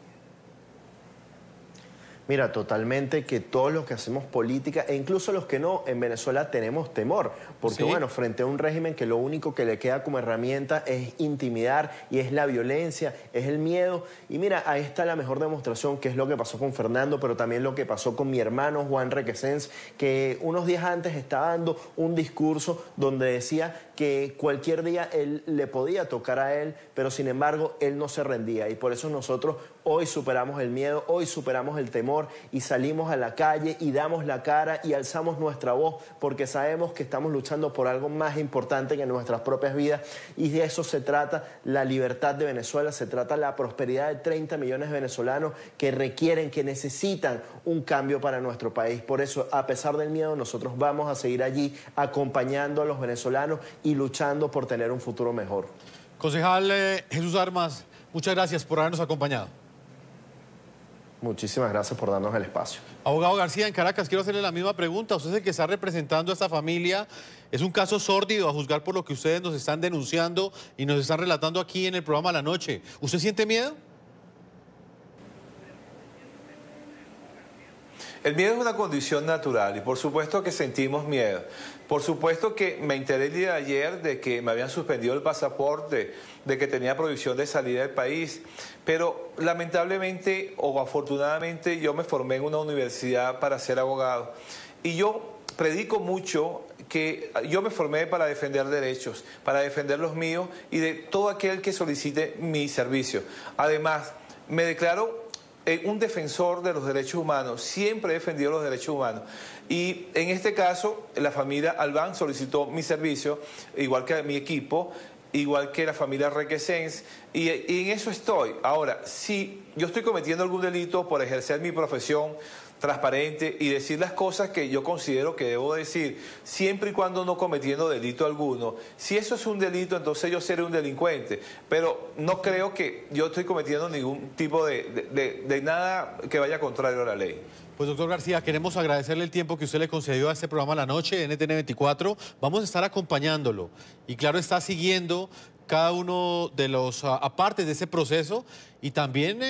Mira, totalmente, que todos los que hacemos política, e incluso los que no, en Venezuela tenemos temor, porque ¿Sí? bueno, frente a un régimen que lo único que le queda como herramienta es intimidar, y es la violencia, es el miedo, y mira, ahí está la mejor demostración, que es lo que pasó con Fernando, pero también lo que pasó con mi hermano Juan Requesens, que unos días antes estaba dando un discurso donde decía que cualquier día él le podía tocar a él, pero sin embargo él no se rendía, y por eso nosotros hoy superamos el miedo, hoy superamos el temor y salimos a la calle y damos la cara y alzamos nuestra voz, porque sabemos que estamos luchando por algo más importante que nuestras propias vidas, y de eso se trata la libertad de Venezuela, se trata la prosperidad de 30 millones de venezolanos que requieren, que necesitan un cambio para nuestro país. Por eso, a pesar del miedo, nosotros vamos a seguir allí acompañando a los venezolanos y luchando por tener un futuro mejor. Concejal Jesús Armas, muchas gracias por habernos acompañado. Muchísimas gracias por darnos el espacio. Abogado García, en Caracas, quiero hacerle la misma pregunta. Usted es el que está representando a esta familia. Es un caso sórdido, a juzgar por lo que ustedes nos están denunciando y nos están relatando aquí en el programa La Noche. ¿Usted siente miedo? El miedo es una condición natural y por supuesto que sentimos miedo. Por supuesto que me enteré el día de ayer de que me habían suspendido el pasaporte, de que tenía prohibición de salida del país, pero lamentablemente o afortunadamente yo me formé en una universidad para ser abogado y yo predico mucho que yo me formé para defender derechos, para defender los míos y de todo aquel que solicite mi servicio. Además, me declaro un defensor de los derechos humanos, siempre he defendido los derechos humanos. Y en este caso, la familia Albán solicitó mi servicio, igual que mi equipo, igual que la familia Requesens, y en eso estoy. Ahora, si yo estoy cometiendo algún delito por ejercer mi profesión transparente y decir las cosas que yo considero que debo decir, siempre y cuando no cometiendo delito alguno. Si eso es un delito, entonces yo seré un delincuente, pero no creo que yo estoy cometiendo ningún tipo de nada que vaya contrario a la ley. Pues doctor García, queremos agradecerle el tiempo que usted le concedió a este programa La Noche, NTN 24. Vamos a estar acompañándolo y claro, está siguiendo cada uno de los apartes de ese proceso y también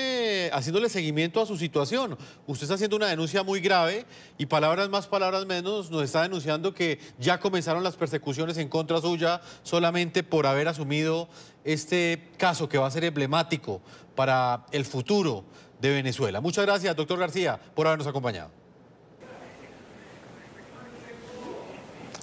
haciéndole seguimiento a su situación. Usted está haciendo una denuncia muy grave y palabras más, palabras menos, nos está denunciando que ya comenzaron las persecuciones en contra suya solamente por haber asumido este caso que va a ser emblemático para el futuro de Venezuela. Muchas gracias, doctor García, por habernos acompañado.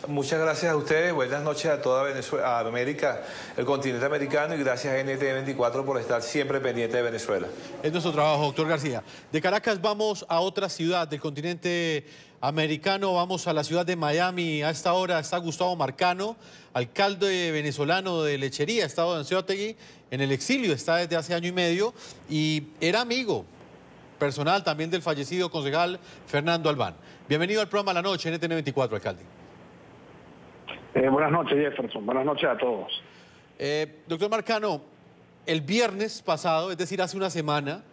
Muchas gracias a ustedes, buenas noches a toda Venezuela, a América, el continente americano, y gracias a NTN24 por estar siempre pendiente de Venezuela. Es nuestro trabajo, doctor García. De Caracas vamos a otra ciudad del continente americano, vamos a la ciudad de Miami. A esta hora está Gustavo Marcano, alcalde venezolano de Lechería, estado de Anzoátegui, en el exilio, está desde hace año y medio, y era amigo personal también del fallecido concejal Fernando Albán. Bienvenido al programa La Noche, NTN24, alcalde. Buenas noches, Jefferson. Buenas noches a todos. Doctor Marcano, el viernes pasado, es decir, hace una semana,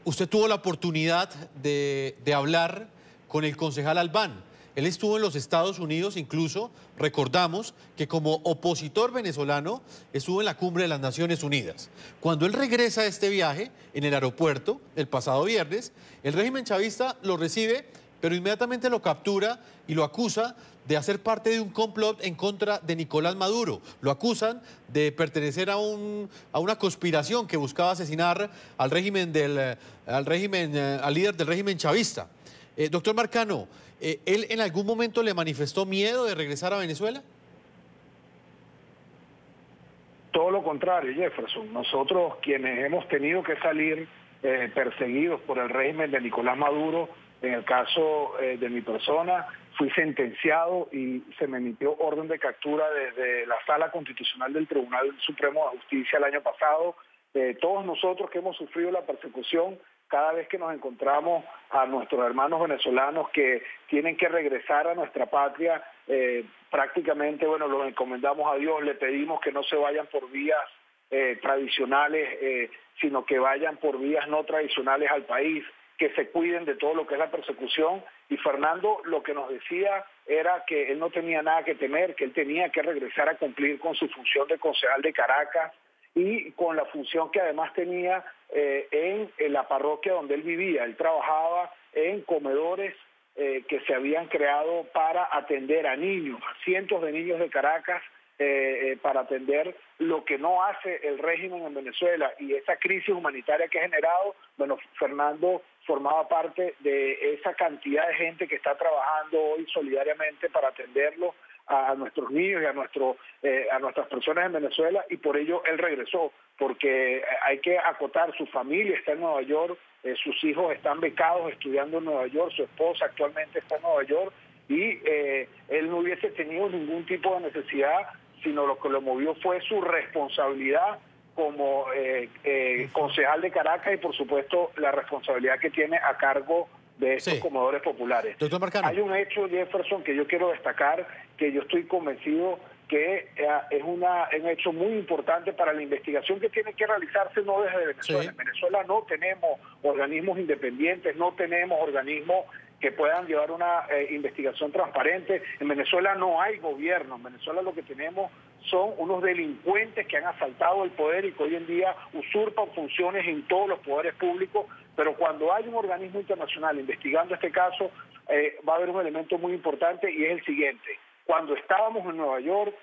usted tuvo la oportunidad de hablar con el concejal Albán. Él estuvo en los Estados Unidos, incluso recordamos que como opositor venezolano estuvo en la cumbre de las Naciones Unidas. Cuando él regresa de este viaje en el aeropuerto el pasado viernes, el régimen chavista lo recibe, pero inmediatamente lo captura y lo acusa de hacer parte de un complot en contra de Nicolás Maduro. Lo acusan de pertenecer a una conspiración que buscaba asesinar al líder del régimen chavista. Doctor Marcano, ¿él en algún momento le manifestó miedo de regresar a Venezuela? Todo lo contrario, Jefferson. Nosotros, quienes hemos tenido que salir perseguidos por el régimen de Nicolás Maduro, en el caso de mi persona, fui sentenciado y se me emitió orden de captura desde la Sala Constitucional del Tribunal Supremo de Justicia el año pasado. Todos nosotros que hemos sufrido la persecución, cada vez que nos encontramos a nuestros hermanos venezolanos que tienen que regresar a nuestra patria, prácticamente, bueno, los encomendamos a Dios, le pedimos que no se vayan por vías tradicionales, sino que vayan por vías no tradicionales al país, que se cuiden de todo lo que es la persecución. Y Fernando lo que nos decía era que él no tenía nada que temer, que él tenía que regresar a cumplir con su función de concejal de Caracas y con la función que además tenía en la parroquia donde él vivía. Él trabajaba en comedores que se habían creado para atender a niños, a cientos de niños de Caracas, para atender lo que no hace el régimen en Venezuela y esa crisis humanitaria que ha generado. Bueno, Fernando formaba parte de esa cantidad de gente que está trabajando hoy solidariamente para atenderlo a nuestros niños y a nuestras personas en Venezuela, y por ello él regresó, porque hay que acotar, su familia está en Nueva York, sus hijos están becados estudiando en Nueva York, su esposa actualmente está en Nueva York, y él no hubiese tenido ningún tipo de necesidad, sino lo que lo movió fue su responsabilidad como concejal de Caracas y por supuesto la responsabilidad que tiene a cargo de estos comedores populares. Doctor Marcano. Hay un hecho, Jefferson, que yo quiero destacar, que yo estoy convencido que es un hecho muy importante para la investigación que tiene que realizarse no desde Venezuela. Sí. En Venezuela no tenemos organismos independientes, no tenemos organismos que puedan llevar una investigación transparente. En Venezuela no hay gobierno, en Venezuela lo que tenemos son unos delincuentes que han asaltado el poder y que hoy en día usurpan funciones en todos los poderes públicos, pero cuando hay un organismo internacional investigando este caso, va a haber un elemento muy importante y es el siguiente. Cuando estábamos en Nueva York,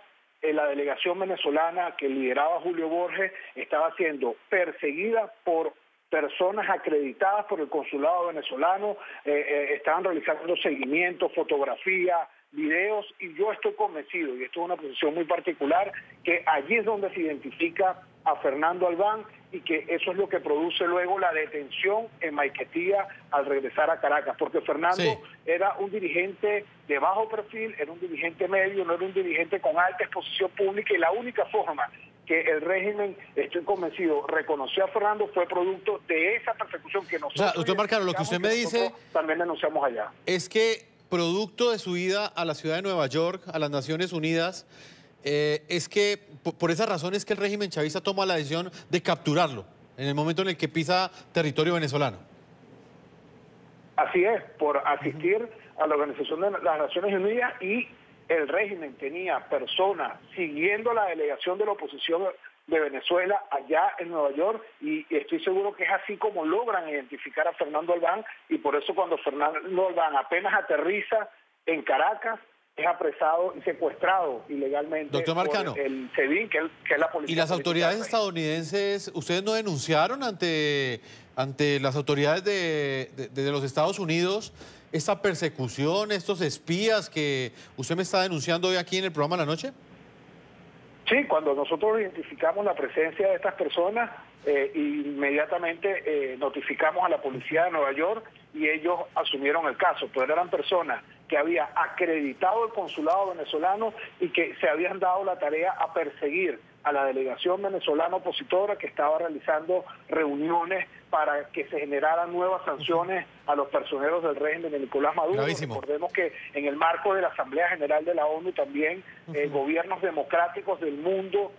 la delegación venezolana que lideraba Julio Borges estaba siendo perseguida por personas acreditadas por el consulado venezolano, estaban realizando seguimiento, fotografía, videos, y yo estoy convencido, y esto es una posición muy particular, que allí es donde se identifica a Fernando Albán y que eso es lo que produce luego la detención en Maiquetía al regresar a Caracas, porque Fernando era un dirigente de bajo perfil, era un dirigente medio, no era un dirigente con alta exposición pública, y la única forma que el régimen, estoy convencido, reconoció a Fernando fue producto de esa persecución que nosotros... O sea, doctor Marcano, lo que usted me dice también denunciamos allá. Es que producto de su ida a la ciudad de Nueva York, a las Naciones Unidas, es que por esas razones que el régimen chavista toma la decisión de capturarlo en el momento en el que pisa territorio venezolano. Así es, por asistir a la Organización de las Naciones Unidas, y el régimen tenía personas siguiendo la delegación de la oposición de Venezuela allá en Nueva York, y estoy seguro que es así como logran identificar a Fernando Albán, y por eso cuando Fernando Albán apenas aterriza en Caracas, es apresado y secuestrado ilegalmente. Doctor Marcano, por el SEBIN, que es la policía. ¿Y las autoridades estadounidenses, ustedes no denunciaron ante las autoridades de los Estados Unidos esta persecución, estos espías que usted me está denunciando hoy aquí en el programa La Noche? Sí, cuando nosotros identificamos la presencia de estas personas, inmediatamente notificamos a la policía de Nueva York y ellos asumieron el caso, pero eran personas que había acreditado el consulado venezolano y que se habían dado la tarea a perseguir a la delegación venezolana opositora que estaba realizando reuniones para que se generaran nuevas sanciones a los personeros del régimen de Nicolás Maduro. Gravísimo. Recordemos que en el marco de la Asamblea General de la ONU también gobiernos democráticos del mundo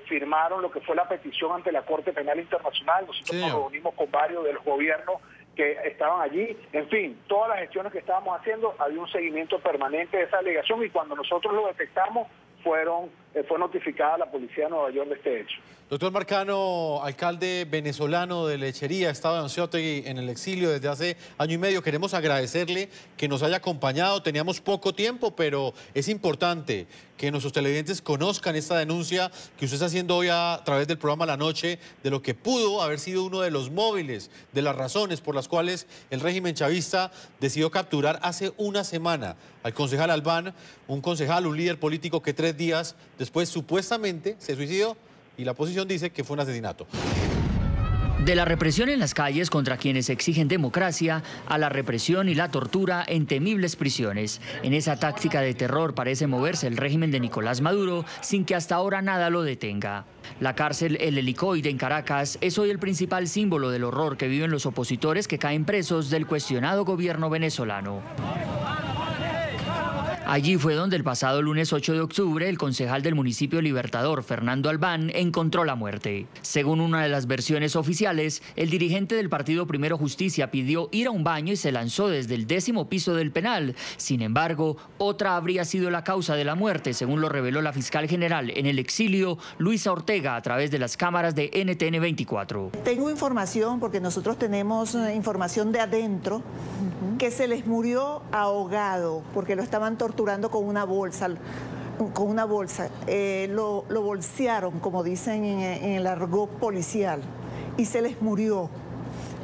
firmaron lo que fue la petición ante la Corte Penal Internacional. Nosotros nos reunimos con varios de los gobiernos que estaban allí. En fin, todas las gestiones que estábamos haciendo, había un seguimiento permanente de esa alegación y cuando nosotros lo detectamos, fue notificada la policía de Nueva York de este hecho. Doctor Marcano, alcalde venezolano de Lechería, estado de Anzoátegui en el exilio desde hace año y medio, queremos agradecerle que nos haya acompañado. Teníamos poco tiempo, pero es importante que nuestros televidentes conozcan esta denuncia que usted está haciendo hoy a través del programa La Noche, de lo que pudo haber sido uno de los móviles, de las razones por las cuales el régimen chavista decidió capturar hace una semana al concejal Albán, un concejal, un líder político que 3 días después supuestamente se suicidó y la oposición dice que fue un asesinato. De la represión en las calles contra quienes exigen democracia, a la represión y la tortura en temibles prisiones. En esa táctica de terror parece moverse el régimen de Nicolás Maduro sin que hasta ahora nada lo detenga. La cárcel El Helicoide en Caracas es hoy el principal símbolo del horror que viven los opositores que caen presos del cuestionado gobierno venezolano. Allí fue donde el pasado lunes 8 de octubre el concejal del municipio Libertador, Fernando Albán, encontró la muerte. Según una de las versiones oficiales, el dirigente del partido Primero Justicia pidió ir a un baño y se lanzó desde el 10º piso del penal. Sin embargo, otra habría sido la causa de la muerte, según lo reveló la fiscal general en el exilio, Luisa Ortega, a través de las cámaras de NTN 24. Tengo información, porque nosotros tenemos información de adentro, que se les murió ahogado, porque lo estaban torturando con una bolsa. Lo bolsearon, como dicen en el argot policial, y se les murió.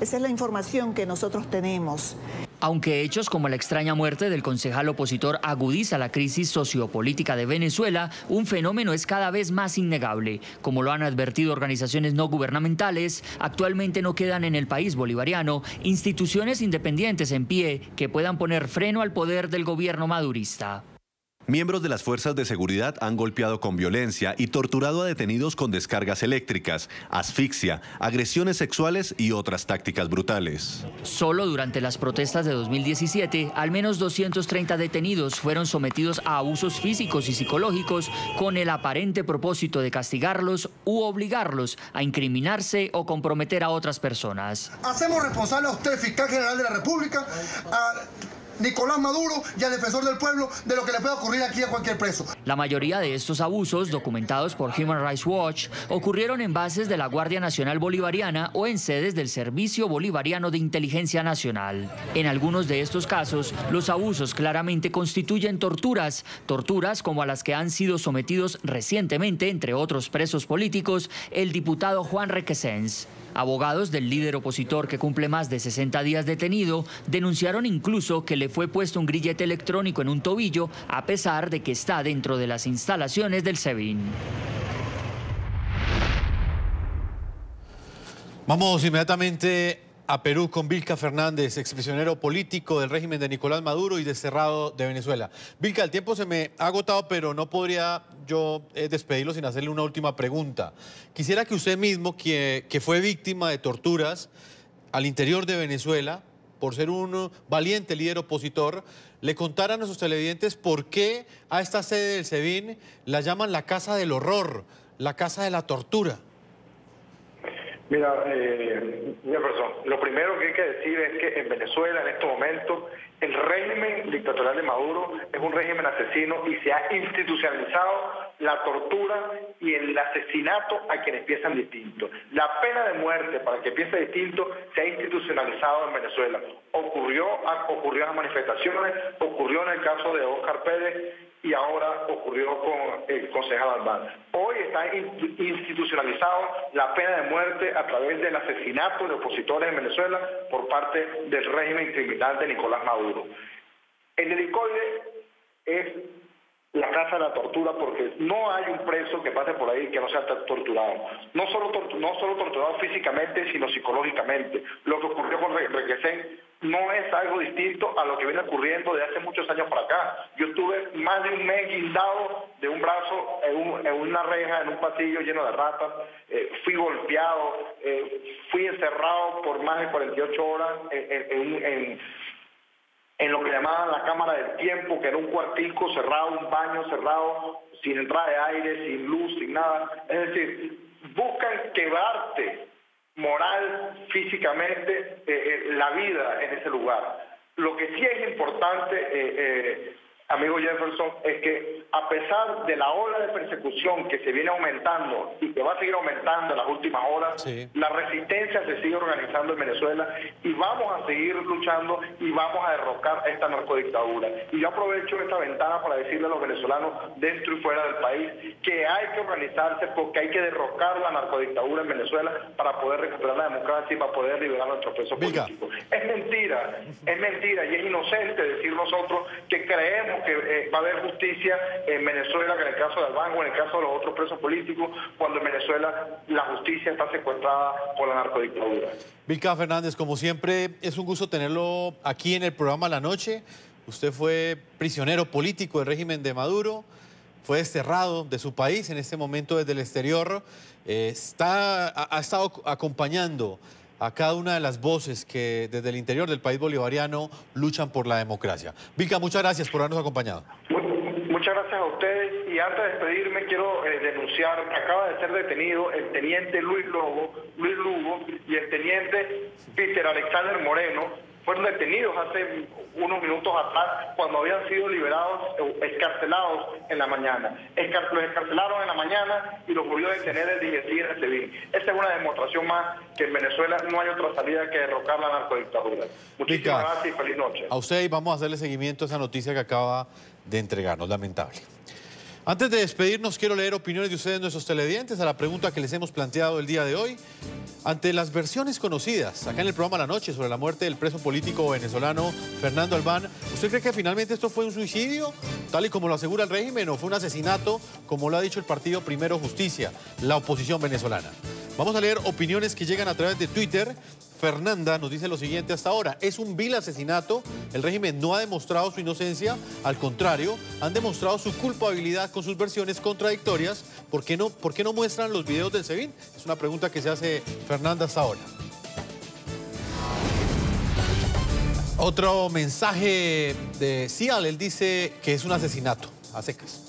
Esa es la información que nosotros tenemos. Aunque hechos como la extraña muerte del concejal opositor agudiza la crisis sociopolítica de Venezuela, un fenómeno es cada vez más innegable. Como lo han advertido organizaciones no gubernamentales, actualmente no quedan en el país bolivariano instituciones independientes en pie que puedan poner freno al poder del gobierno madurista. Miembros de las fuerzas de seguridad han golpeado con violencia y torturado a detenidos con descargas eléctricas, asfixia, agresiones sexuales y otras tácticas brutales. Solo durante las protestas de 2017, al menos 230 detenidos fueron sometidos a abusos físicos y psicológicos con el aparente propósito de castigarlos u obligarlos a incriminarse o comprometer a otras personas. Hacemos responsable a usted, fiscal general de la República, a Nicolás Maduro y al defensor del pueblo de lo que le pueda ocurrir aquí a cualquier preso. La mayoría de estos abusos, documentados por Human Rights Watch, ocurrieron en bases de la Guardia Nacional Bolivariana o en sedes del Servicio Bolivariano de Inteligencia Nacional. En algunos de estos casos, los abusos claramente constituyen torturas como a las que han sido sometidos recientemente, entre otros presos políticos, el diputado Juan Requesens. Abogados del líder opositor, que cumple más de 60 días detenido, denunciaron incluso que le fue puesto un grillete electrónico en un tobillo, a pesar de que está dentro de las instalaciones del SEBIN. Vamos inmediatamente a Perú con Vilca Fernández, exprisionero político del régimen de Nicolás Maduro y desterrado de Venezuela. Vilca, el tiempo se me ha agotado, pero no podría yo despedirlo sin hacerle una última pregunta. Quisiera que usted mismo, que fue víctima de torturas al interior de Venezuela, por ser un valiente líder opositor, le contara a nuestros televidentes por qué a esta sede del SEBIN la llaman la casa del horror, la casa de la tortura. Mira, Jefferson, lo primero que hay que decir es que en Venezuela, en estos momentos, el régimen dictatorial de Maduro es un régimen asesino y se ha institucionalizado la tortura y el asesinato a quienes piensan distinto. La pena de muerte para que piense distinto se ha institucionalizado en Venezuela. Ocurrió en las manifestaciones, ocurrió en el caso de Óscar Pérez y ahora ocurrió con el concejal Albán. Hoy está institucionalizado la pena de muerte a través del asesinato de opositores en Venezuela por parte del régimen criminal de Nicolás Maduro. El helicoide es la casa de la tortura porque no hay un preso que pase por ahí que no sea torturado. No solo torturado físicamente, sino psicológicamente. Lo que ocurrió con Requesén no es algo distinto a lo que viene ocurriendo de hace muchos años para acá. Yo estuve más de un mes guindado de un brazo en una reja, en un pasillo lleno de ratas. Fui golpeado, fui encerrado por más de 48 horas en lo que llamaban la cámara del tiempo, que era un cuartico cerrado, un baño cerrado, sin entrada de aire, sin luz, sin nada. Es decir, buscan quebrarte moral, físicamente, la vida en ese lugar. Lo que sí es importante, amigo Jefferson, es que a pesar de la ola de persecución que se viene aumentando y que va a seguir aumentando en las últimas horas, la resistencia se sigue organizando en Venezuela y vamos a seguir luchando y vamos a derrocar esta narcodictadura. Y yo aprovecho esta ventana para decirle a los venezolanos dentro y fuera del país que hay que organizarse porque hay que derrocar la narcodictadura en Venezuela para poder recuperar la democracia y para poder liberar nuestros presos políticos. Es mentira y es inocente decir nosotros que creemos que va a haber justicia en Venezuela, que en el caso de Albán o en el caso de los otros presos políticos, cuando en Venezuela la justicia está secuestrada por la narcodictadura. Vilca Fernández, como siempre, es un gusto tenerlo aquí en el programa La Noche. Usted fue prisionero político del régimen de Maduro, fue desterrado de su país en este momento desde el exterior. Ha estado acompañando a cada una de las voces que desde el interior del país bolivariano luchan por la democracia. Vilca, muchas gracias por habernos acompañado. Muchas gracias a ustedes y antes de despedirme quiero denunciar que acaba de ser detenido el teniente Luis Lugo y el teniente Peter Alexander Moreno. Fueron detenidos hace unos minutos atrás cuando habían sido liberados, excarcelados en la mañana. Los excarcelaron en la mañana y los volvió a detener el DGCI en el SEBIN. Esa es una demostración más que en Venezuela no hay otra salida que derrocar la narcodictadura. Muchísimas gracias y feliz noche. A usted y vamos a hacerle seguimiento a esa noticia que acaba de entregarnos, lamentable. Antes de despedirnos, quiero leer opiniones de ustedes, nuestros televidentes, a la pregunta que les hemos planteado el día de hoy. Ante las versiones conocidas acá en el programa La Noche sobre la muerte del preso político venezolano Fernando Albán, ¿usted cree que finalmente esto fue un suicidio, tal y como lo asegura el régimen, o fue un asesinato, como lo ha dicho el partido Primero Justicia, la oposición venezolana? Vamos a leer opiniones que llegan a través de Twitter. Fernanda nos dice lo siguiente hasta ahora: es un vil asesinato, el régimen no ha demostrado su inocencia, al contrario, han demostrado su culpabilidad con sus versiones contradictorias. ¿Por qué no muestran los videos del SEBIN? Es una pregunta que se hace Fernanda hasta ahora. Otro mensaje de Cial, él dice que es un asesinato, a secas.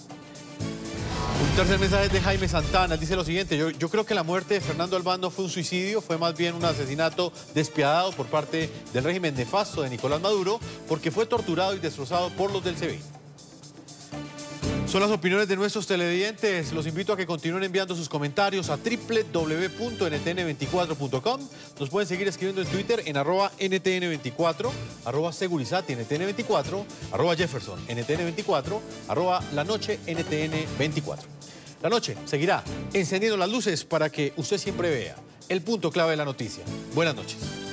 Un tercer mensaje de Jaime Santana, él dice lo siguiente: yo creo que la muerte de Fernando Albán no fue un suicidio, fue más bien un asesinato despiadado por parte del régimen nefasto de Nicolás Maduro, porque fue torturado y destrozado por los del SEBIN. Son las opiniones de nuestros televidentes. Los invito a que continúen enviando sus comentarios a www.ntn24.com. Nos pueden seguir escribiendo en Twitter en @ntn24, @segurizati ntn24, @Jefferson ntn24, @lanoche ntn24. La Noche seguirá encendiendo las luces para que usted siempre vea el punto clave de la noticia. Buenas noches.